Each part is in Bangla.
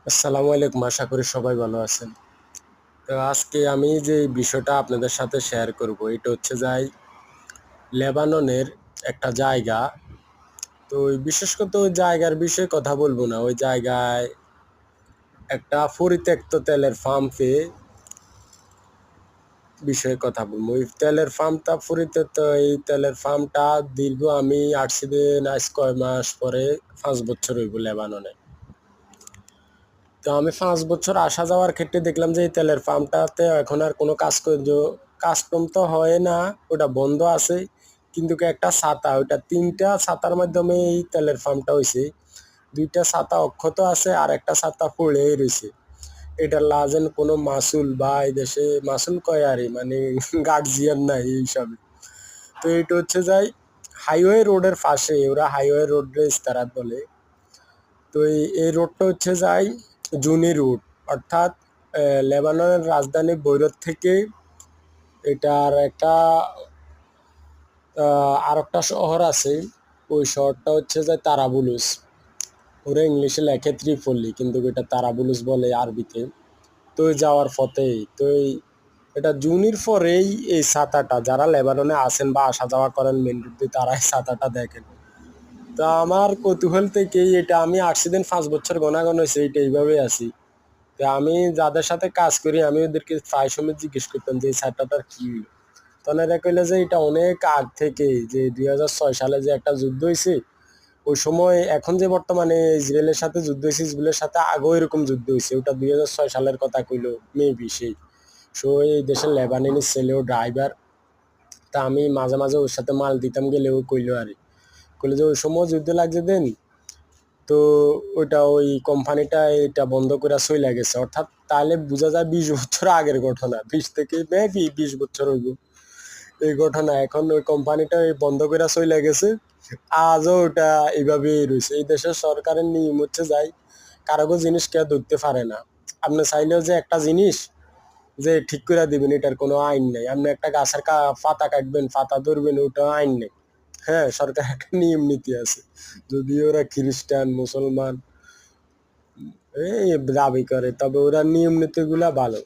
আসসালামু আলাইকুম, আশা করি সবাই ভালো আছেন। তো আজকে আমি যে বিষয়টা আপনাদের সাথে শেয়ার করব এটা হচ্ছে লেবাননের একটা জায়গা। তো ওই বিশেষ করে ওই জায়গার বিষয়ে কথা বলবো না। ওই জায়গায় একটা পরিত্যক্ত তেলের পাম্পে বিষয়ে কথা বলবো। ওই তেলের পাম্পটা পরিত্যক্ত, এই তেলের পাম্পটা দীর্ঘ আমি আসছি দিন আজ কয় মাস পরে 5 বছর হইব লেবাননে। তো আমি 5 বছর আসা যাওয়ার ক্ষেত্রে দেখলাম যে এই তেলের পাম্পটাতে এখন আর কোনো কাজকর্ম তো হয় না, ওটা বন্ধ আছে। কিন্তু একটা ছাতা, ওইটা 3টা ছাতার মাধ্যমে এই তেলের পাম্পটা হয়েছে। 2টা ছাতা অক্ষত আছে আর একটা ছাতা পড়েই রয়েছে। এটার লাজেন কোনো মাসুল বা এই দেশে মাসুল কয় আরে মানে গার্জিয়ান নাই এই হিসাবে। তো এটা হচ্ছে হাইওয়ে রোডের পাশে, ওরা হাইওয়ে রোড ইস্তারাত বলে। তো এই রোডটা হচ্ছে জুনি রুট, অর্থাৎ লেবাননের রাজধানী বৈরুত থেকে এটার আর একটা শহর আছে। ওই শহরটা হচ্ছে তারাবুলুস। ওরা ইংলিশে লেখে ত্রিপল্লী, কিন্তু এটা তারাবুলুস বলে আরবিতে। তো যাওয়ার পথেই এটা জুনির পরেই এই ছাতাটা, যারা লেবাননে আছেন বা আসা যাওয়া করেন মেন রোড দিয়ে, তারা এই ছাতাটা দেখেন। তো আমার কৌতূহল থেকেই এটা আমি আসছি দিন 5 বছর গণাগণ হয়েছে, এটা এইভাবেই আছি। তো আমি যাদের সাথে কাজ করি আমি ওদেরকে প্রায় সময় জিজ্ঞেস করতাম যে এই ছাতাটার কি হলো। তখন এরা কইলে যে এটা অনেক আগ থেকে, যে 2006 সালে যে একটা যুদ্ধ হয়েছে ওই সময়, এখন যে বর্তমানে ইসরায়েলের সাথে যুদ্ধ হয়েছে, ইসরায়েলের সাথে আগেও এরকম যুদ্ধ হয়েছে, ওটা 2006 সালের কথা কইলো মেবি সেই। সো এই দেশের লেবানির ছেলেও ড্রাইভার। তা আমি মাঝে মাঝে ওর সাথে মাল দিতাম গেলে ও কইলো কইলো যে ওই সময় যুদ্ধ লাগছে দেন। তো ওইটা ওই কোম্পানিটা এটা বন্ধ করে চইলা গেছে, অর্থাৎ তাহলে বোঝা যায় 20 বছর আগের ঘটনা, 20 থেকে মেবি 20 বছর হইব এই ঘটনা। এখন ওই কোম্পানিটা বন্ধ করে চইলা গেছে, আজও ওটা এইভাবেই রয়েছে। এই দেশের সরকারের নিয়ম হচ্ছে কারো জিনিস কেউ ধরতে পারে না। আপনি চাইলেও যে একটা জিনিস যে ঠিক করে দিবেন এটার কোনো আইন নেই। আপনি একটা গাছের পাতা কাটবেন, পাতা ধরবেন, ওটা আইন নেই। হ্যাঁ, সরকার একটা নিয়ম নীতি আছে। যদি ওরা খ্রিস্টান মুসলমান এই দাবি করে, তবে ওরা নিয়ম নীতিগুলা ভালো।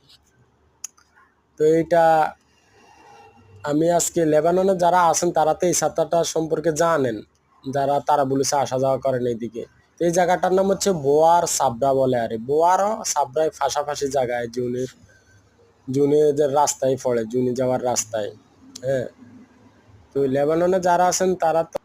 তো এইটা আমি আজকে লেবাননে যারা আছেন তারা তো এই ছাত্রটা সম্পর্কে জানেন, যারা তারা বলেছে আসা যাওয়া করেন এইদিকে। তো এই জায়গাটার নাম হচ্ছে বোয়ার সাবরা বলে। আরে বোয়ার সাবরায় পাশাপাশি জায়গায় জুনে রাস্তায় পড়ে, জুনে যাওয়ার রাস্তায়। হ্যাঁ, তো লেবাননে যারা আছেন তারা তো